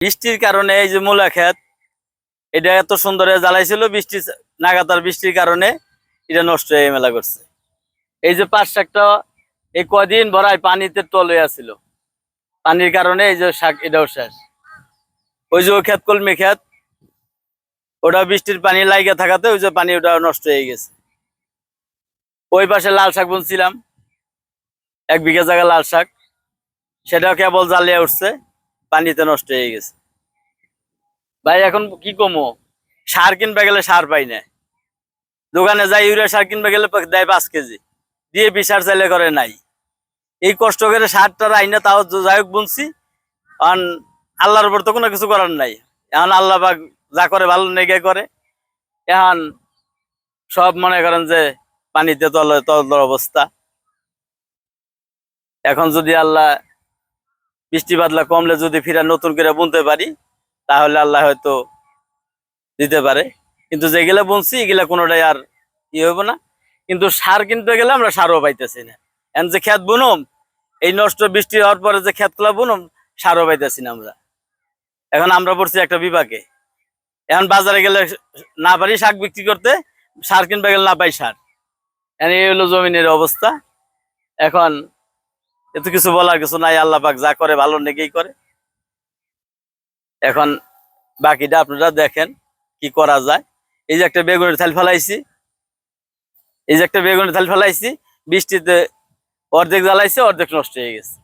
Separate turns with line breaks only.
বৃষ্টির কারণে এই যে মূলা ক্ষেত এটা এত সুন্দর জ্বালাইছিল, নাগাতার বৃষ্টির কারণে এটা নষ্ট হয়ে মেলা করছে। এই যে পাঁচ শাকটা এই কদিন ভরায় পানিতে তলে আছিল, পানির কারণে এই যে শাক এটাও শেষ। ওই যে ক্ষেত কলমি ক্ষেত, ওটা বৃষ্টির পানি লাইগা থাকাতে ওই যে পানি ওটা নষ্ট হয়ে গেছে। ওই পাশে লাল শাক বুনছিলাম 1 বিঘা জায়গা লাল শাক, সেটাও কেবল জ্বালিয়ে উঠছে, পানিতে নষ্ট হয়ে গেছে। ভাই এখন কি কমো, সার কিনবে গেলে সার পাই না, দোকানে যাই ইউরিয়া সার কিনবে গেলে দেয় 5 কেজি, দিয়ে সার চাইলে করে নাই। এই কষ্ট করে সারটা আইনা তাও যাই হোক বুনছি, কারণ আল্লাহর উপর তো কোনো কিছু করার নাই। এখন আল্লাহ পাক যা করে ভালো নেগে করে। এখন সব মনে করেন যে পানিতে তল অবস্থা। এখন যদি আল্লাহ বৃষ্টি বাদলা কমলে যদি ফিরা নতুন করে বুনতে পারি, তাহলে আল্লাহ হয়তো দিতে পারে। কিন্তু যেগুলা বুনছি এগুলা কোনোটাই আর হইব না। কিন্তু সার কিনতে গেলে আমরা সারও পাইতেছি না। এখন যে ক্ষেত বুনম, এই নষ্ট বৃষ্টি হওয়ার পরে যে ক্ষেতগুলা বুনম, সারও পাইতেছি না আমরা। এখন আমরা পড়ছি একটা বিপাকে। এখন বাজারে গেলে না পারি শাক বিক্রি করতে, সার কিনতে গেলে না পাই সার। এই হলো জমিনের অবস্থা। এখন এত কিছু বলার কিছু নাই, আল্লাহ পাক যা করে ভালো নেগেই করে। এখন বাকিটা আপনারা দেখেন কি করা যায়। এই যে একটা বেগুনের থাল ফেলাইছি, বৃষ্টিতে অর্ধেক জ্বালাইছে, অর্ধেক নষ্ট হয়ে গেছে।